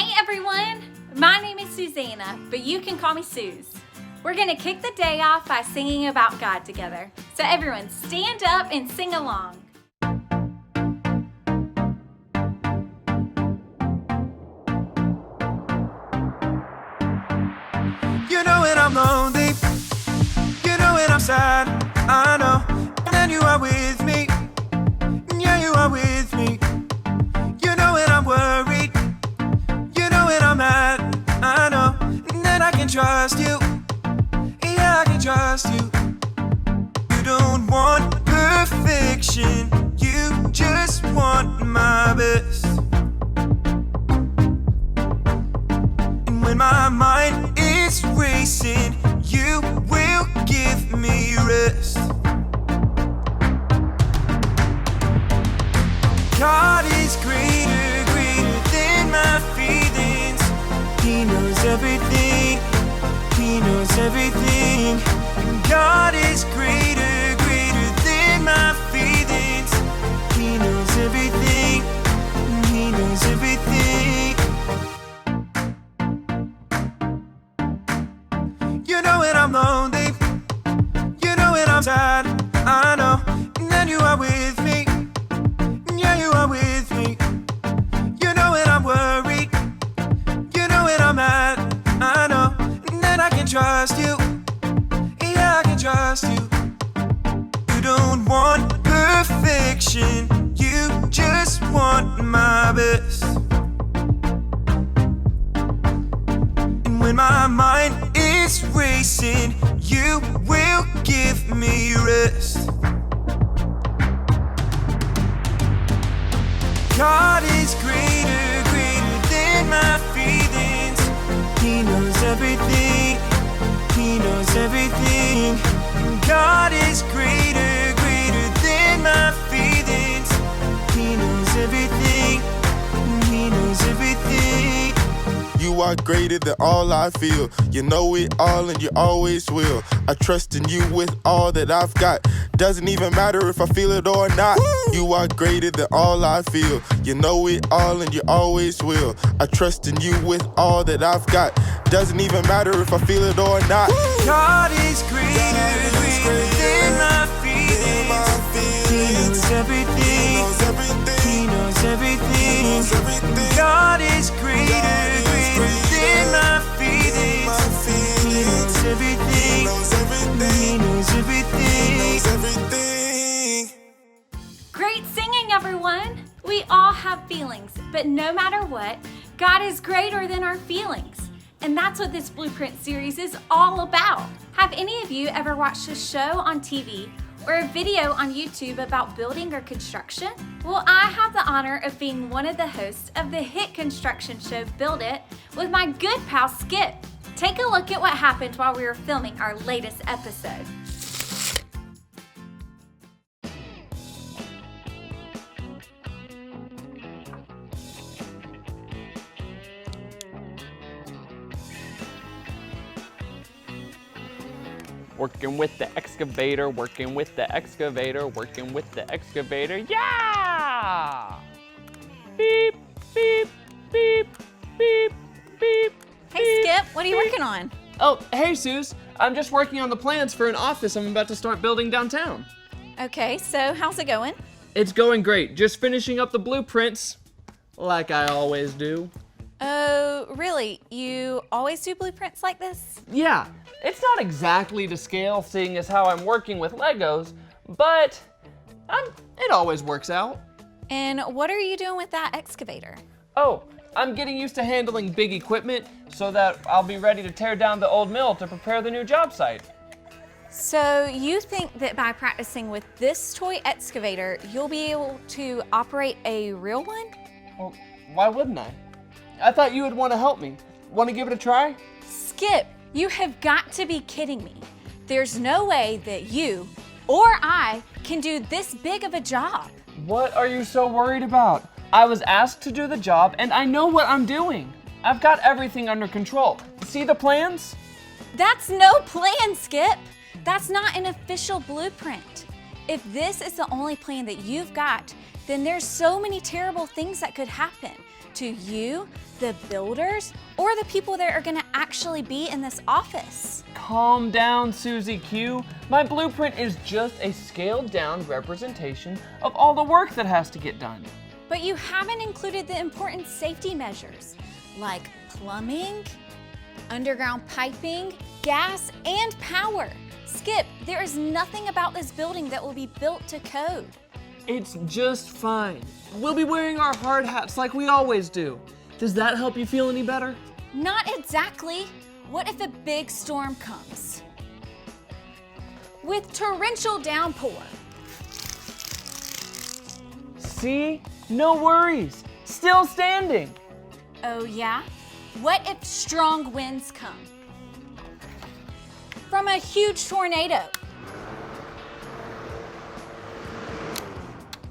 Hey everyone, my name is Susanna, but you can call me Suze. We're gonna kick the day off by singing about God together. So everyone stand up and sing along. You know when I'm lonely, you know when I'm sad, I know, and then you are with me, yeah you are with me. You know when I'm worried, you know when I'm mad, I know, and then I can trust you, yeah I can trust you. You don't want perfection, you just want my best. And when my mind is racing, you will give me rest. God is greater, greater than my feelings. He knows everything, He knows everything. God is greater, greater than my feelings. He knows everything, He knows everything. You know when I'm lonely, you know when I'm sad, I know, and then you are with me, yeah you are with me. You know when I'm worried, you know when I'm mad, I know, and then I can trust you, yeah I can trust you. You don't want perfection, you just want my best. And when my mind is racing, you will give me rest. God is greater, greater than my feelings. He knows everything, He knows everything. God is greater, greater than my feelings. He knows everything, He knows everything. You are greater than all I feel. You know it all and you always will. I trust in you with all that I've got. Doesn't even matter if I feel it or not. You are greater than all I feel. You know it all and you always will. I trust in you with all that I've got. Doesn't even matter if I feel it or not. God is greater, greater than my feelings. He knows everything, He knows everything. God is greater, greater than my feelings. He knows everything, He knows everything. Great singing everyone! We all have feelings, but no matter what, God is greater than our feelings. And that's what this Blueprint series is all about. Have any of you ever watched a show on TV or a video on YouTube about building or construction? Well, I have the honor of being one of the hosts of the hit construction show Build It with my good pal Skip. Take a look at what happened while we were filming our latest episode. Working with the excavator, working with the excavator, working with the excavator, yeah! Beep, beep, beep, beep, beep. Hey Skip, what are you working on? Oh, hey Suze. I'm just working on the plans for an office I'm about to start building downtown. Okay, so how's it going? It's going great. Just finishing up the blueprints, like I always do. Oh, really? You always do blueprints like this? Yeah, it's not exactly to scale, seeing as how I'm working with Legos, but it always works out. And what are you doing with that excavator? Oh, I'm getting used to handling big equipment so that I'll be ready to tear down the old mill to prepare the new job site. So you think that by practicing with this toy excavator, you'll be able to operate a real one? Well, why wouldn't I? I thought you would want to help me. Want to give it a try? Skip, you have got to be kidding me. There's no way that you or I can do this big of a job. What are you so worried about? I was asked to do the job and I know what I'm doing. I've got everything under control. See the plans? That's no plan, Skip. That's not an official blueprint. If this is the only plan that you've got, then there's so many terrible things that could happen to you, the builders, or the people that are gonna actually be in this office. Calm down, Susie Q. My blueprint is just a scaled down representation of all the work that has to get done. But you haven't included the important safety measures like plumbing, underground piping, gas, and power. Skip, there is nothing about this building that will be built to code. It's just fine. We'll be wearing our hard hats like we always do. Does that help you feel any better? Not exactly. What if a big storm comes? With torrential downpour. See? No worries. Still standing. Oh yeah? What if strong winds come? From a huge tornado.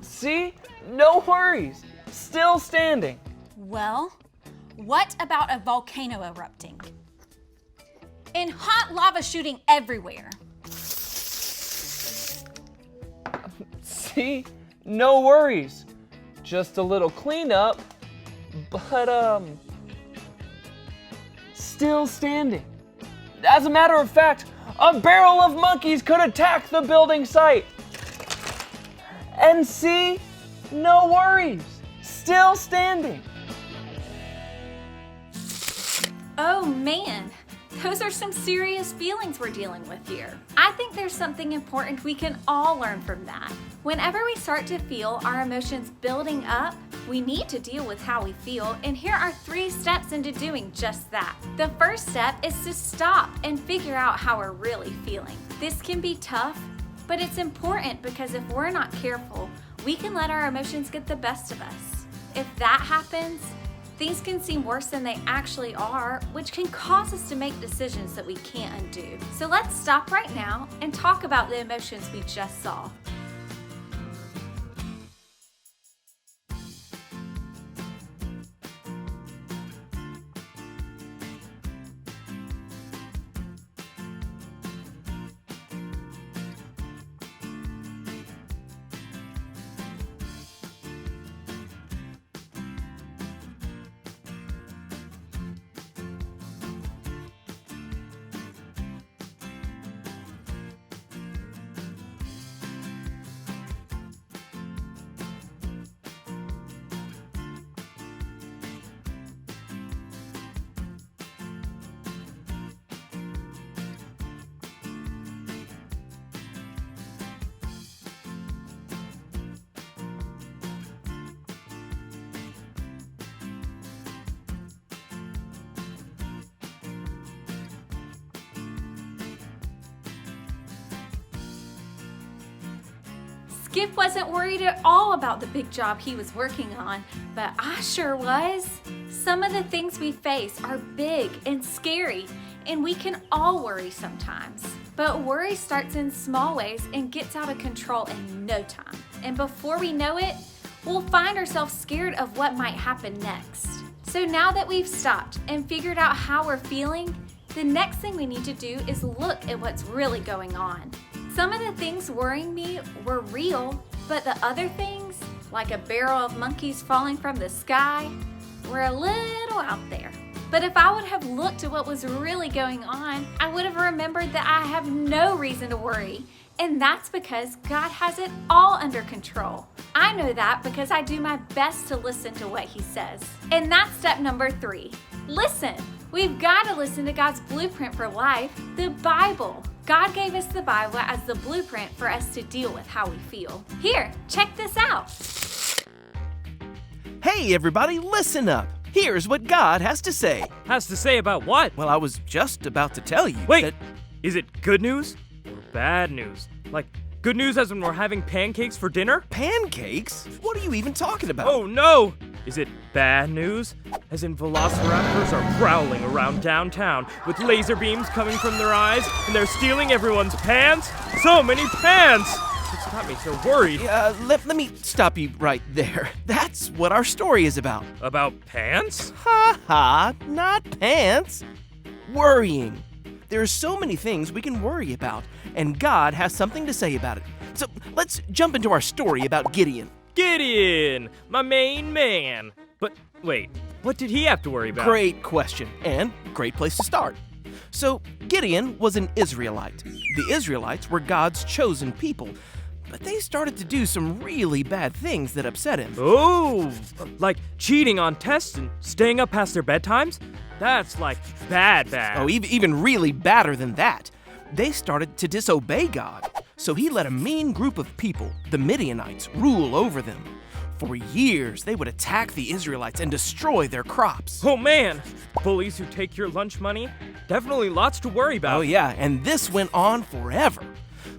See? No worries. Still standing. Well, what about a volcano erupting? And hot lava shooting everywhere. See? No worries. Just a little cleanup, but still standing. As a matter of fact, a barrel of monkeys could attack the building site. And see? No worries. Still standing. Oh man, those are some serious feelings we're dealing with here. I think there's something important we can all learn from that. Whenever we start to feel our emotions building up, we need to deal with how we feel, and here are 3 steps into doing just that. The first step is to stop and figure out how we're really feeling. This can be tough, but it's important because if we're not careful, we can let our emotions get the best of us. If that happens, things can seem worse than they actually are, which can cause us to make decisions that we can't undo. So let's stop right now and talk about the emotions we just saw. Skip wasn't worried at all about the big job he was working on, but I sure was. Some of the things we face are big and scary, and we can all worry sometimes. But worry starts in small ways and gets out of control in no time. And before we know it, we'll find ourselves scared of what might happen next. So now that we've stopped and figured out how we're feeling, the next thing we need to do is look at what's really going on. Some of the things worrying me were real, but the other things, like a barrel of monkeys falling from the sky, were a little out there. But if I would have looked at what was really going on, I would have remembered that I have no reason to worry. And that's because God has it all under control. I know that because I do my best to listen to what He says. And that's step number 3. Listen. We've got to listen to God's blueprint for life, the Bible. God gave us the Bible as the blueprint for us to deal with how we feel. Here, check this out. Hey everybody, listen up. Here's what God has to say. Has to say about what? Well, I was just about to tell you Wait, that... is it good news or bad news? Like, good news as when we're having pancakes for dinner? Pancakes? What are you even talking about? Oh no! Is it bad news? As in velociraptors are prowling around downtown with laser beams coming from their eyes and they're stealing everyone's pants? So many pants! It's got me so worried. Let me stop you right there. That's what our story is about. About pants? Ha ha, not pants. Worrying. There are so many things we can worry about, and God has something to say about it. So let's jump into our story about Gideon. Gideon, my main man. But wait, what did he have to worry about? Great question, and great place to start. So, Gideon was an Israelite. The Israelites were God's chosen people, but they started to do some really bad things that upset him. Oh, like cheating on tests and staying up past their bedtimes? That's like bad. Oh, even really badder than that. They started to disobey God, so he let a mean group of people, the Midianites, rule over them. For years, they would attack the Israelites and destroy their crops. Oh man, bullies who take your lunch money? Definitely lots to worry about. Oh yeah, and this went on forever.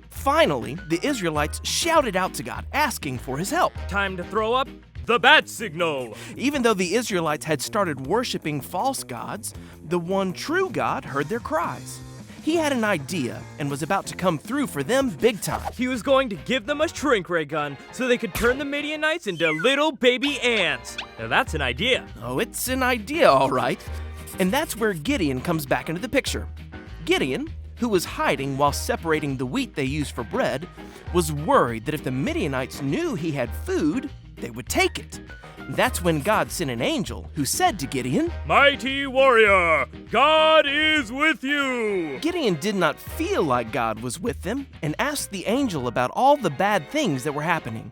Finally, the Israelites shouted out to God, asking for his help. Time to throw up the bat signal. Even though the Israelites had started worshiping false gods, the one true God heard their cries. He had an idea and was about to come through for them big time. He was going to give them a shrink ray gun so they could turn the Midianites into little baby ants. Now that's an idea. Oh, it's an idea, all right. And that's where Gideon comes back into the picture. Gideon, who was hiding while separating the wheat they used for bread, was worried that if the Midianites knew he had food, they would take it. That's when God sent an angel who said to Gideon, Mighty warrior, God is with you. Gideon did not feel like God was with them and asked the angel about all the bad things that were happening.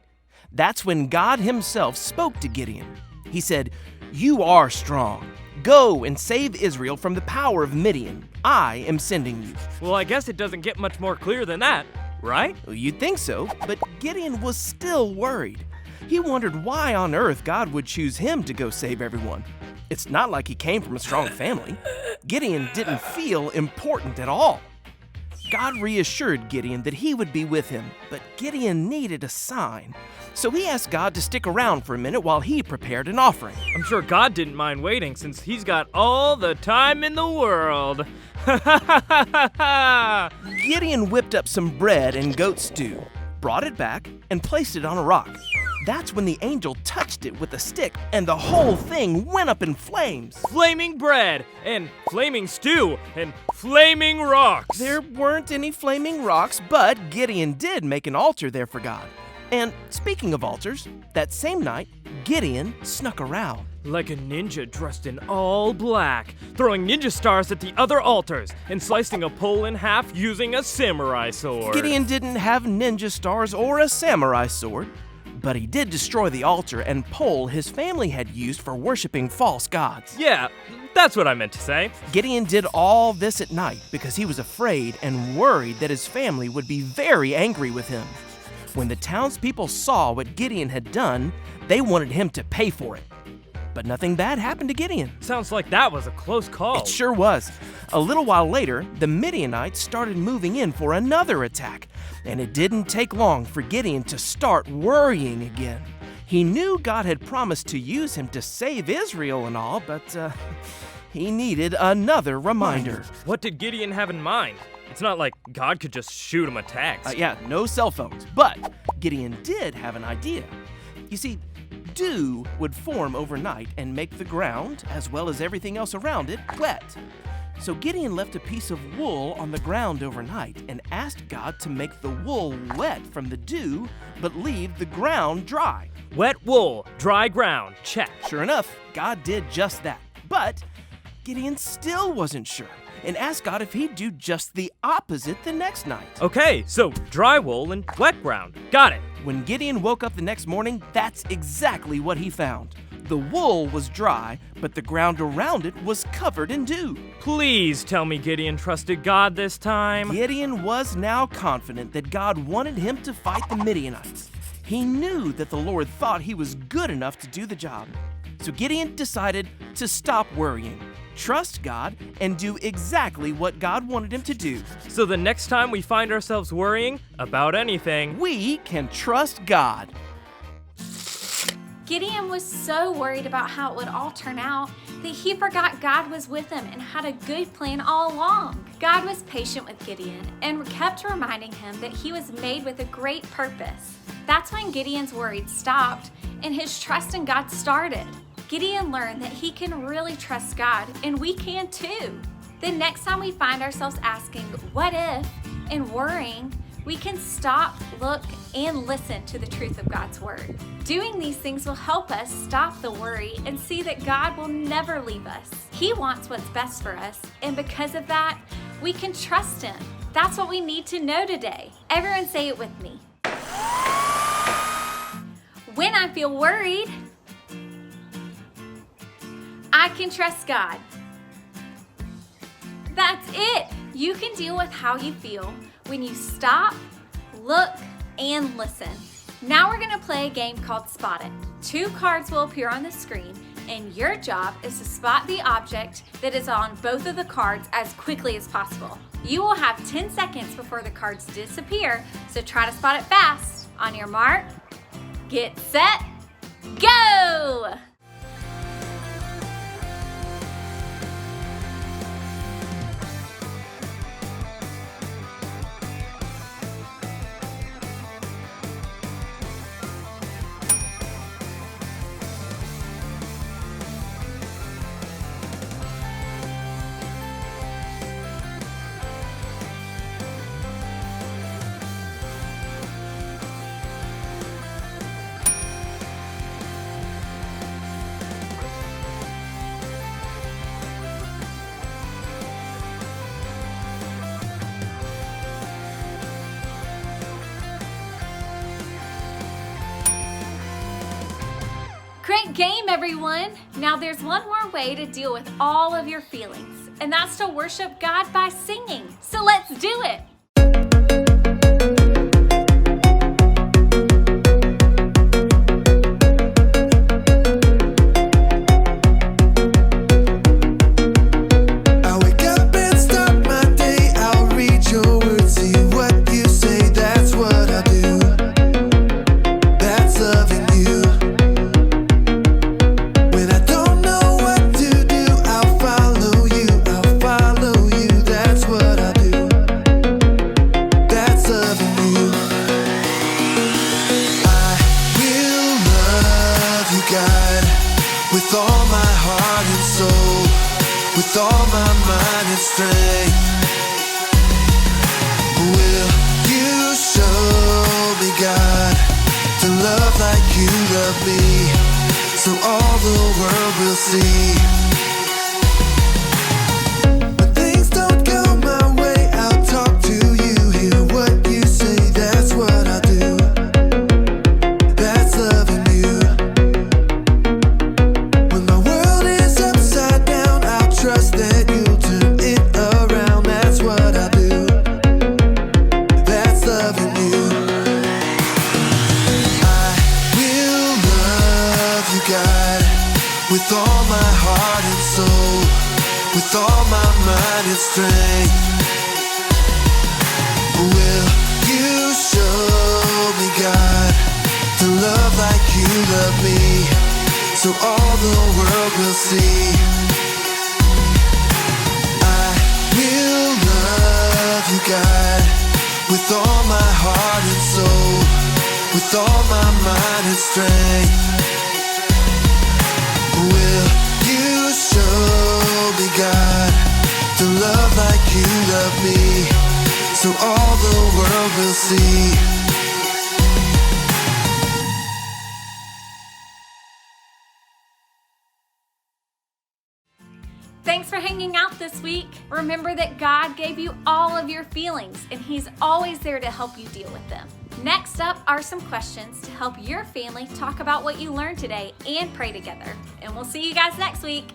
That's when God himself spoke to Gideon. He said, "You are strong. Go and save Israel from the power of Midian. I am sending you." Well, I guess it doesn't get much more clear than that, right? Well, you'd think so, but Gideon was still worried. He wondered why on earth God would choose him to go save everyone. It's not like he came from a strong family. Gideon didn't feel important at all. God reassured Gideon that he would be with him, but Gideon needed a sign. So he asked God to stick around for a minute while he prepared an offering. I'm sure God didn't mind waiting since he's got all the time in the world. Gideon whipped up some bread and goat stew, brought it back, and placed it on a rock. That's when the angel touched it with a stick, and the whole thing went up in flames. Flaming bread, and flaming stew, and flaming rocks. There weren't any flaming rocks, but Gideon did make an altar there for God. And speaking of altars, that same night, Gideon snuck around. Like a ninja dressed in all black, throwing ninja stars at the other altars, and slicing a pole in half using a samurai sword. Gideon didn't have ninja stars or a samurai sword, but he did destroy the altar and pole his family had used for worshiping false gods. Yeah, that's what I meant to say. Gideon did all this at night because he was afraid and worried that his family would be very angry with him. When the townspeople saw what Gideon had done, they wanted him to pay for it. But nothing bad happened to Gideon. Sounds like that was a close call. It sure was. A little while later, the Midianites started moving in for another attack, and it didn't take long for Gideon to start worrying again. He knew God had promised to use him to save Israel and all, but he needed another reminder. What did Gideon have in mind? It's not like God could just shoot him a text. Yeah, no cell phones, but Gideon did have an idea. You see, dew would form overnight and make the ground, as well as everything else around it, wet. So Gideon left a piece of wool on the ground overnight and asked God to make the wool wet from the dew, but leave the ground dry. Wet wool, dry ground, check. Sure enough, God did just that. But Gideon still wasn't sure and asked God if he'd do just the opposite the next night. Okay, so dry wool and wet ground. Got it. When Gideon woke up the next morning, that's exactly what he found. The wool was dry, but the ground around it was covered in dew. Please tell me Gideon trusted God this time. Gideon was now confident that God wanted him to fight the Midianites. He knew that the Lord thought he was good enough to do the job. So Gideon decided to stop worrying, trust God, and do exactly what God wanted him to do. So the next time we find ourselves worrying about anything, we can trust God. Gideon was so worried about how it would all turn out that he forgot God was with him and had a good plan all along. God was patient with Gideon and kept reminding him that he was made with a great purpose. That's when Gideon's worries stopped and his trust in God started. Gideon learned that he can really trust God, and we can too. The next time we find ourselves asking, what if, and worrying, we can stop, look, and listen to the truth of God's Word. Doing these things will help us stop the worry and see that God will never leave us. He wants what's best for us, and because of that, we can trust Him. That's what we need to know today. Everyone say it with me. When I feel worried, I can trust God. That's it. You can deal with how you feel when you stop, look, and listen. Now we're gonna play a game called Spot It. 2 cards will appear on the screen, and your job is to spot the object that is on both of the cards as quickly as possible. You will have 10 seconds before the cards disappear, so try to spot it fast. On your mark, get set, go! Great game, everyone! Now there's one more way to deal with all of your feelings, and that's to worship God by singing. So let's do it! With all my heart and soul, with all my mind and strength, will you show me, God, to love like you love me, so all the world will see. When things don't go my way, I'll talk to you, hear what you say, that's what I do. That's loving you. Trust that you'll turn it around, that's what I do. That's loving you. I will love you, God, with all my heart and soul, with all my mind and strength. Will you show me, God, to love like you love me, so all the world will see. Will love you, God, with all my heart and soul, with all my mind and strength. Will you show me, God, to love like you love me, so all the world will see. Thanks for hanging out this week. Remember that God gave you all of your feelings, and He's always there to help you deal with them. Next up are some questions to help your family talk about what you learned today and pray together. And we'll see you guys next week.